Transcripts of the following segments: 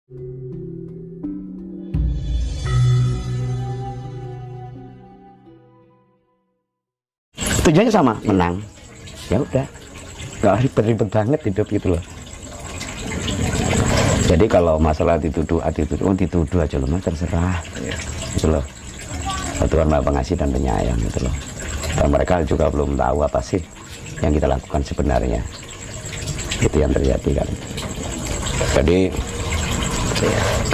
Tujuannya sama, menang. Ya udah, nggak ribet-ribet banget hidup gitu loh. Jadi kalau masalah dituduh aja loh mas, terserah gitu loh. Tuhan Maha Pengasih dan Penyayang gitu loh. Dan mereka juga belum tahu apa sih yang kita lakukan sebenarnya. Itu yang terjadi kan. Jadi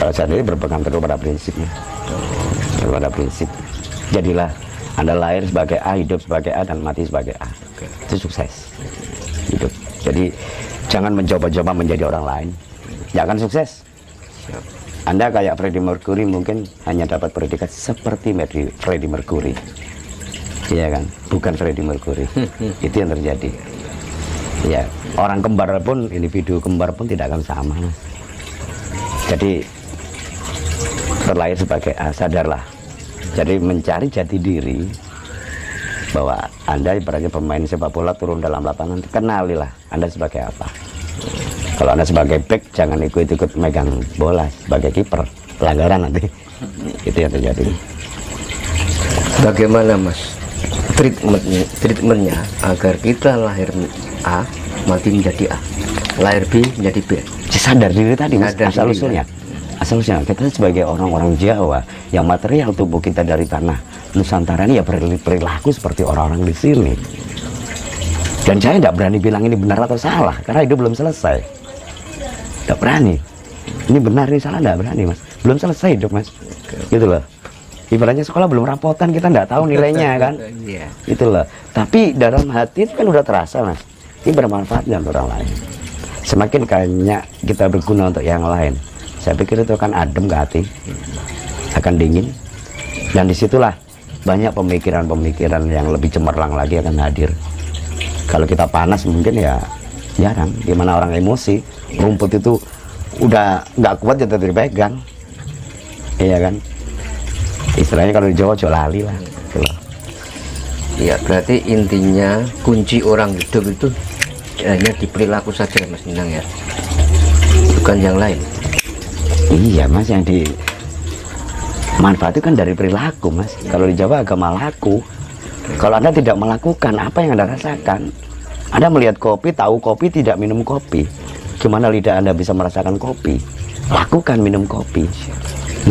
kalau saya sendiri berpegang teguh pada prinsipnya, pada prinsip. Jadilah Anda lahir sebagai A, hidup sebagai A, dan mati sebagai A. Itu sukses hidup. Jadi jangan mencoba-coba menjadi orang lain, ya akan sukses. Anda kayak Freddie Mercury mungkin hanya dapat predikat seperti Freddie Mercury, iya kan, bukan Freddie Mercury. Itu yang terjadi. Ya, orang kembar pun, individu kembar pun tidak akan sama. Jadi terlahir sebagai A, sadarlah. Jadi mencari jati diri, bahwa Anda ibaratnya pemain sepak bola turun dalam lapangan, kenalilah Anda sebagai apa. Kalau Anda sebagai back, jangan ikut-ikut megang bola sebagai kiper, pelanggaran nanti. Itu yang terjadi. Bagaimana mas treatmentnya agar kita lahir A mati menjadi A, lahir B menjadi B? Sadar diri tadi mas, asal-usulnya. Asal-usulnya kita sebagai orang-orang Jawa yang material tubuh kita dari tanah Nusantara ini ya perilaku seperti orang-orang di sini. Dan saya tidak berani bilang ini benar atau salah karena hidup belum selesai. Tidak berani. Ini benar ini salah, tidak berani mas. Belum selesai hidup mas. Gitu loh. Ibaratnya sekolah belum rapotan, kita tidak tahu nilainya kan. Gitu loh. Tapi dalam hati itu kan udah terasa mas. Ini bermanfaat untuk orang lain. Semakin banyak kita berguna untuk yang lain, saya pikir itu akan adem ke hati, akan dingin, dan disitulah banyak pemikiran-pemikiran yang lebih cemerlang lagi akan hadir. Kalau kita panas mungkin ya jarang, dimana orang emosi, rumput itu udah nggak kuat ya tetap dipegang, iya kan? Istilahnya kalau di Jawa lali lah. Iya, berarti intinya kunci orang hidup itu hanya di perilaku saja mas Minang ya, bukan yang lain. Iya mas, yang dimanfaatkan dari perilaku mas. Kalau di Jawa agama laku. Kalau Anda tidak melakukan apa yang Anda rasakan, Anda melihat kopi, tahu kopi, tidak minum kopi, gimana lidah Anda bisa merasakan kopi? Lakukan minum kopi.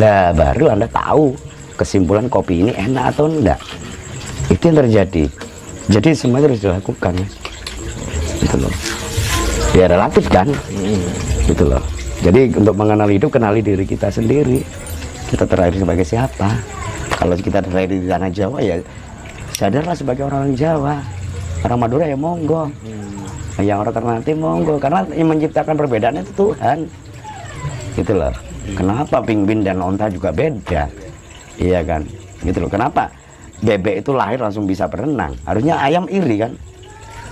Lah baru Anda tahu kesimpulan kopi ini enak atau enggak. Itu yang terjadi. Jadi semuanya harus dilakukan mas. Gitu loh. Ya relatif kan. Gitu loh. Jadi untuk mengenal hidup, kenali diri kita sendiri. Kita terlahir sebagai siapa? Kalau kita terlahir di tanah Jawa ya sadarlah sebagai orang Jawa. Orang Madura ya monggo. Yang orang Ternate monggo. Karena yang menciptakan perbedaan itu Tuhan. Gitu loh. Kenapa pingvin dan onta juga beda? Iya kan? Gitu loh. Kenapa bebek itu lahir langsung bisa berenang? Harusnya ayam iri kan?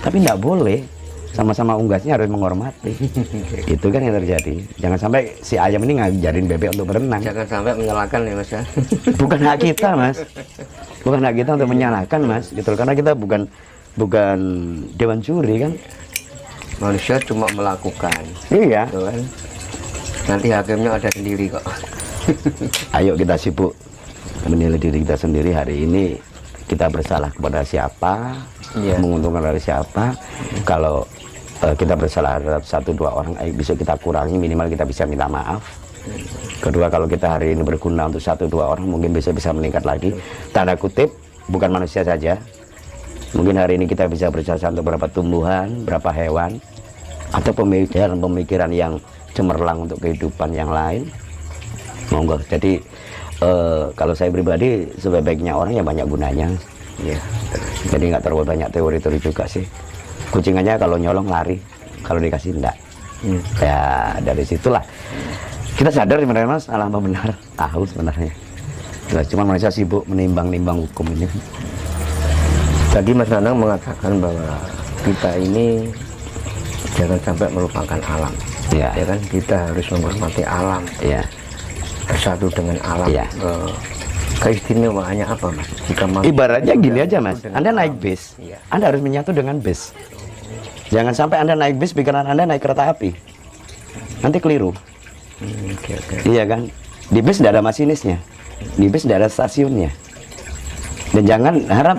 Tapi tidak boleh. Sama-sama unggasnya harus menghormati. Itu kan yang terjadi. Jangan sampai si ayam ini ngajarin bebek untuk berenang. Jangan sampai menyalahkan ya mas ya. Bukan hak kita mas. Bukan hak kita untuk menyalahkan mas. Gitu. Karena kita bukan dewan juri kan. Manusia cuma melakukan. Iya. Gitu kan. Nanti hakimnya ada sendiri kok. Ayo kita sibuk menilai diri kita sendiri hari ini. Kita bersalah kepada siapa? Menguntungkan dari siapa? Kalau kita bersalah terhadap 1-2 orang, besok kita kurangi, minimal kita bisa minta maaf. Kedua, kalau kita hari ini berguna untuk 1-2 orang, mungkin besok bisa meningkat lagi. Tanda kutip, bukan manusia saja. Mungkin hari ini kita bisa berjasa untuk beberapa tumbuhan, berapa hewan, atau pemikiran-pemikiran yang cemerlang untuk kehidupan yang lain. Monggo. Jadi kalau saya pribadi, sebaik-baiknya orang yang banyak gunanya. Ya. Jadi nggak terlalu banyak teori-teori juga sih. Kucingannya kalau nyolong lari, kalau dikasih enggak. Ya dari situlah kita sadar sebenarnya mas, alam benar, tahu sebenarnya. Cuma manusia sibuk menimbang-nimbang hukum ini. Tadi Mas Nanang mengatakan bahwa kita ini jangan sampai melupakan alam. Ya kan, kita harus menghormati alam. Ya. Bersatu dengan alam. Ya. Keistimewaannya apa mas? Ibaratnya gini aja mas, Anda naik bis, Anda harus menyatu dengan bis. Jangan sampai Anda naik bis, pikiran Anda naik kereta api. Nanti keliru. Iya kan? Di bis tidak ada masinisnya, di bis tidak ada stasiunnya. Dan jangan harap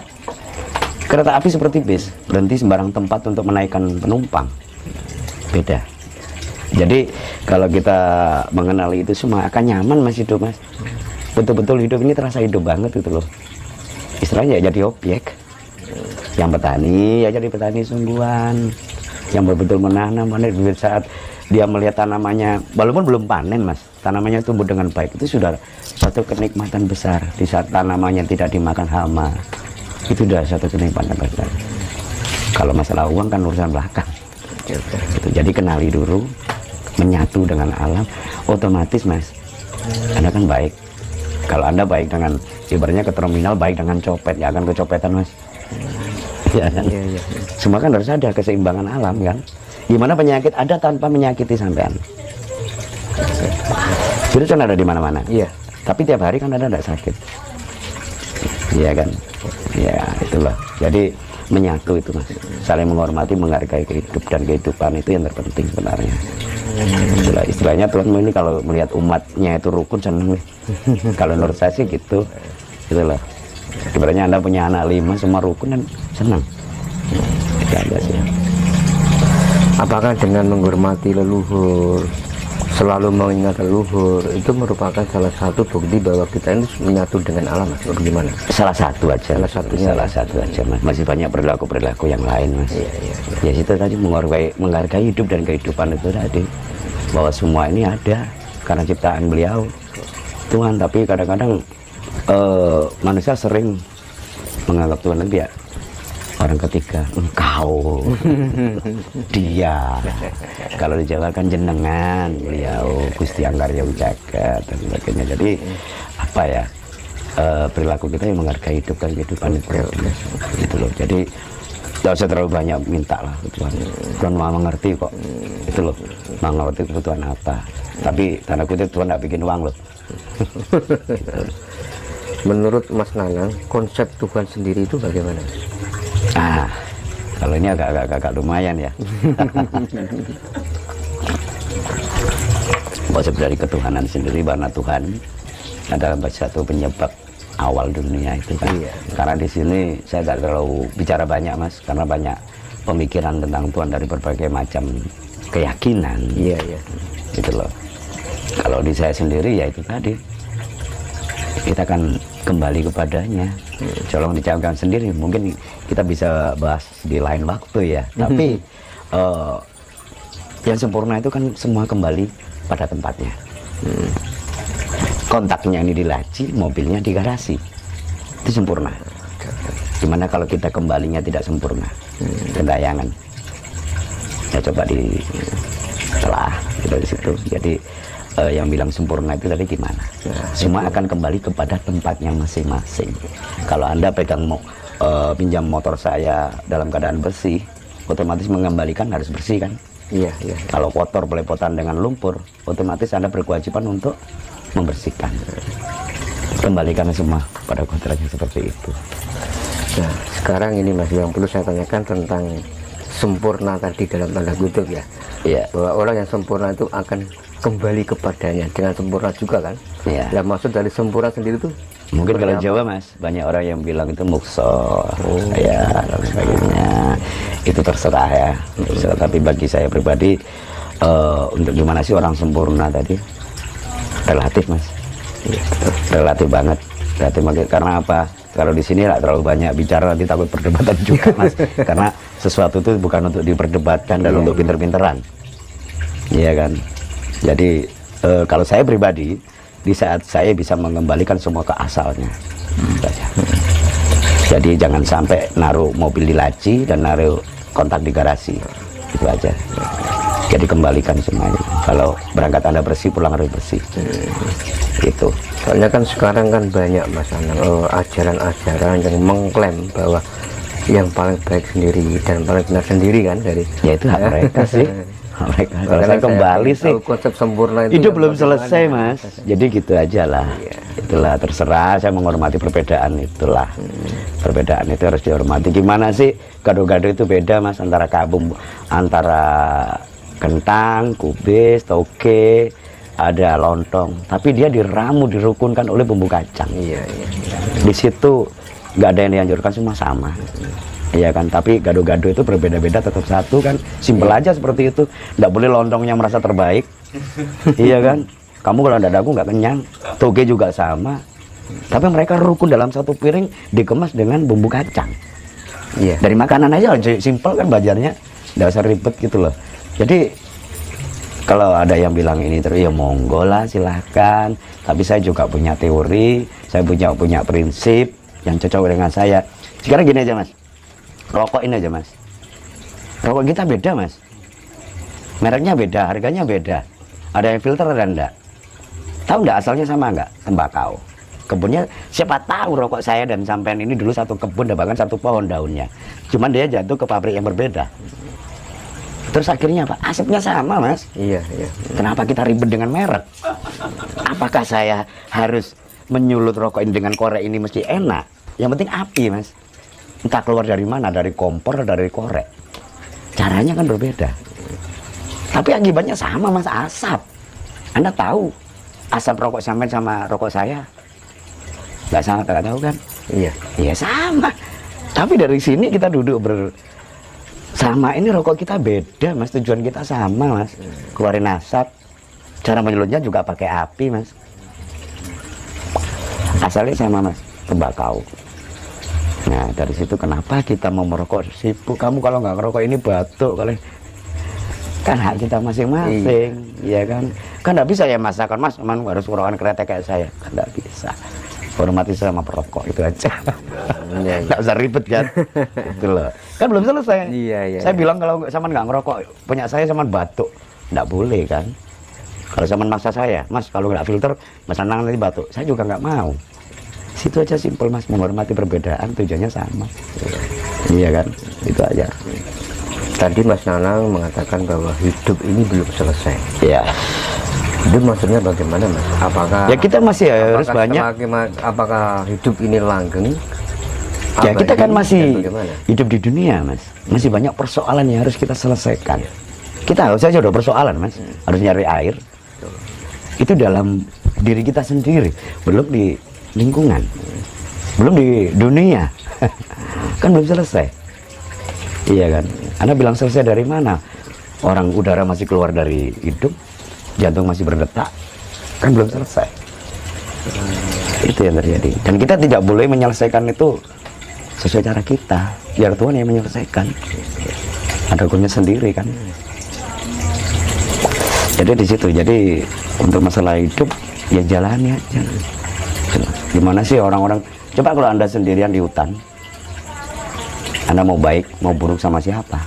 kereta api seperti bis, berhenti sembarang tempat untuk menaikkan penumpang. Beda. Jadi kalau kita mengenali itu semua akan nyaman Mas hidup Mas. Betul-betul hidup ini terasa hidup banget gitu loh. Istilahnya ya jadi objek. Yang petani ya jadi petani sungguhan. Yang betul-betul menanam di saat dia melihat tanamannya, walaupun belum panen Mas, tanamannya tumbuh dengan baik, itu sudah suatu kenikmatan besar. Di saat tanamannya tidak dimakan hama, itu sudah suatu kenikmatan besar. Kalau masalah uang kan urusan belakang. Gitu. Jadi kenali dulu, menyatu dengan alam, otomatis Mas, Anda kan baik. Kalau Anda baik dengan, ibaratnya ke terminal baik dengan copet, ya akan kecopetan Mas. Ya kan? Iya. Semua kan harus ada keseimbangan alam kan. Gimana penyakit ada tanpa menyakiti sampean. Virus kan ada di mana-mana. Iya. Tapi tiap hari kan Anda tidak sakit. Iya kan. Ya itulah. Jadi menyatu itu Mas. Saling menghormati, menghargai hidup dan kehidupan itu yang terpenting sebenarnya. Itulah istilahnya Tuhan ini kalau melihat umatnya itu rukun seneng nih. Kalau menurut saya sih gitu. Itulah. Sebenarnya Anda punya anak 5 semua rukun dan senang. Itu aja sih. Apakah dengan menghormati leluhur, selalu mengingat leluhur, itu merupakan salah satu bukti bahwa kita ini menyatu dengan alam, Mas? Bagaimana? Salah satu aja. Salah satu aja, Mas. Masih banyak perilaku yang lain, Mas. Iya. Ya itu tadi menghargai hidup dan kehidupan itu tadi. Bahwa semua ini ada karena ciptaan beliau, Tuhan. Tapi kadang-kadang manusia sering menganggap Tuhan itu ya orang ketiga, engkau, dia. Kalau di Jawa kan jenengan, beliau, Gusti Angkarya Jagat dan sebagainya. Jadi apa ya, perilaku kita yang menghargai hidup dan kehidupan itu, gitu loh. Jadi tidak usah terlalu banyak minta lah Tuhan. Tuhan mau mengerti kok, itu loh, mau mengerti kebutuhan apa. Tapi tanda kutip Tuhan tidak bikin uang loh. Gitu. Menurut Mas Nanang, konsep Tuhan sendiri itu bagaimana? Kalau ini agak lumayan ya. Konsep dari ketuhanan sendiri, karena Tuhan adalah satu penyebab awal dunia itu kan. Iya. Karena di sini saya tidak terlalu bicara banyak Mas, karena banyak pemikiran tentang Tuhan dari berbagai macam keyakinan. Iya. Gitu loh. Kalau di saya sendiri ya itu tadi, kita kan kembali kepadanya. Colong dicamkan sendiri, mungkin kita bisa bahas di lain waktu ya. Tapi yang sempurna itu kan semua kembali pada tempatnya. Kontaknya ini di laci, mobilnya di garasi, itu sempurna. Gimana kalau kita kembalinya tidak sempurna? Gentayangan. Ya coba di telah kita di situ. Jadi yang bilang sempurna itu tadi gimana? Semua akan kembali kepada tempatnya masing-masing. Kalau Anda pinjam motor saya dalam keadaan bersih, otomatis mengembalikan harus bersih kan? Iya. Kalau kotor belepotan dengan lumpur, otomatis Anda berkewajiban untuk membersihkan. Kembalikan semua pada kodratnya seperti itu. Nah, sekarang ini Mas, yang perlu saya tanyakan tentang sempurna tadi dalam tanda kutip ya. Iya. Bahwa orang yang sempurna itu akan kembali kepadanya dengan sempurna juga kan. Iya. Nah, maksud dari sempurna sendiri tuh mungkin kalau Jawa Mas, banyak orang yang bilang itu mukso, ya dan sebagainya. Itu terserah ya. Terserah. Tapi bagi saya pribadi, untuk gimana sih orang sempurna tadi, relatif Mas. Iya, relatif banget. Relatif banget. Karena apa? Kalau di sini nggak terlalu banyak bicara, nanti takut perdebatan juga Mas. Karena sesuatu itu bukan untuk diperdebatkan dan untuk pinter-pinteran. Iya kan? Jadi kalau saya pribadi, di saat saya bisa mengembalikan semua ke asalnya, jadi jangan sampai naruh mobil di laci dan naruh kontak di garasi, itu aja. Jadi kembalikan semuanya. Kalau berangkat Anda bersih, pulang harus bersih. Itu. Soalnya kan sekarang kan banyak Mas Anang, ajaran-ajaran yang mengklaim bahwa yang paling baik sendiri dan paling benar sendiri kan dari. Ya itu hak mereka sih. Mereka kalau saya kembali sih konsep sempurna itu hidup belum selesai Mas. Jadi gitu aja lah. Itulah terserah, saya menghormati perbedaan itulah. Perbedaan itu harus dihormati. Gimana sih gado-gado itu beda Mas, antara kabum, antara kentang, kubis, toge, ada lontong, tapi dia diramu, dirukunkan oleh bumbu kacang. Iya. Di situ nggak ada yang dianjurkan, semua sama. Iya kan, tapi gado-gado itu berbeda-beda tetap satu kan, simpel aja seperti itu. Nggak boleh lontongnya merasa terbaik. Iya kan, kamu kalau ada dagu nggak kenyang, toge juga sama. Tapi mereka rukun dalam satu piring, dikemas dengan bumbu kacang. Iya. Dari makanan aja simpel kan belajarnya, nggak usah ribet gitu loh. Jadi kalau ada yang bilang ini terus, ya monggo lah silahkan. Tapi saya juga punya teori, saya punya prinsip yang cocok dengan saya. Sekarang gini aja mas, rokok ini aja mas. Rokok kita beda mas, mereknya beda, harganya beda. Ada yang filter ada enggak? Tahu enggak asalnya sama enggak? Tembakau. Kebunnya siapa tahu rokok saya dan sampean ini dulu satu kebun dan bahkan satu pohon daunnya. Cuman dia jatuh ke pabrik yang berbeda. Terus akhirnya apa? Asapnya sama mas. Iya. Kenapa kita ribet dengan merek? Apakah saya harus menyulut rokok ini dengan korek ini mesti enak? Yang penting api mas. Entah keluar dari mana, dari kompor, dari korek. Caranya kan berbeda. Tapi akibatnya sama mas, asap. Anda tahu asap rokok sampean sama rokok saya? Nggak sama, nggak tahu kan? Iya sama. Tapi dari sini kita duduk bersama, ini rokok kita beda mas, tujuan kita sama mas, keluarin asap. Cara menyulutnya juga pakai api mas. Asalnya sama mas, tembakau. Nah dari situ kenapa kita mau merokok sibuk? Kamu kalau nggak ngerokok ini batuk kali. Kan hak kita masing-masing, ya kan? Kan nggak bisa ya masakan mas, emang harus rokokan kretek kayak saya, kan nggak bisa. Hormati sama perokok itu aja. Nggak usah ribet kan? Itu loh. Kan belum selesai. Iya. Saya bilang kalau sama nggak ngerokok, punya saya sama batuk, nggak boleh kan? Kalau sama maksa saya, mas kalau nggak filter, mas Anang nanti batuk. Saya juga nggak mau. Situ aja simpel mas, menghormati perbedaan, tujuannya sama. Iya kan? Itu aja. Tadi Mas Nanang mengatakan bahwa hidup ini belum selesai. Iya. Itu maksudnya bagaimana mas? Apakah ya kita masih harus banyak. Apakah hidup ini langgeng? Ya kita kan masih bagaimana? hidup di dunia mas. Masih banyak persoalan yang harus kita selesaikan. Kita harus saja udah persoalan mas. Harus nyari air. Itu dalam diri kita sendiri. Belum di lingkungan. Belum di dunia. Kan belum selesai. Iya kan. Anda bilang selesai dari mana? Orang udara masih keluar dari hidung, jantung masih berdetak, kan belum selesai. Itu yang terjadi. Dan kita tidak boleh menyelesaikan itu sesuai cara kita. Biar Tuhan yang menyelesaikan. Ada hukumnya sendiri kan. Jadi di situ. Jadi untuk masalah hidup ya jalani aja. Gimana sih orang-orang? Coba kalau Anda sendirian di hutan, Anda mau baik, mau buruk sama siapa?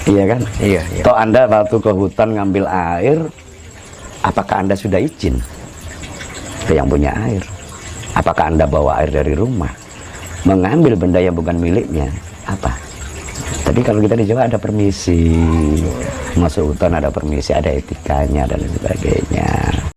Iya kan? Iya. Toh Anda waktu ke hutan ngambil air, apakah Anda sudah izin ke yang punya air? Apakah Anda bawa air dari rumah? Mengambil benda yang bukan miliknya, apa? Tapi kalau kita di Jawa ada permisi, masuk hutan ada permisi, ada etikanya dan sebagainya.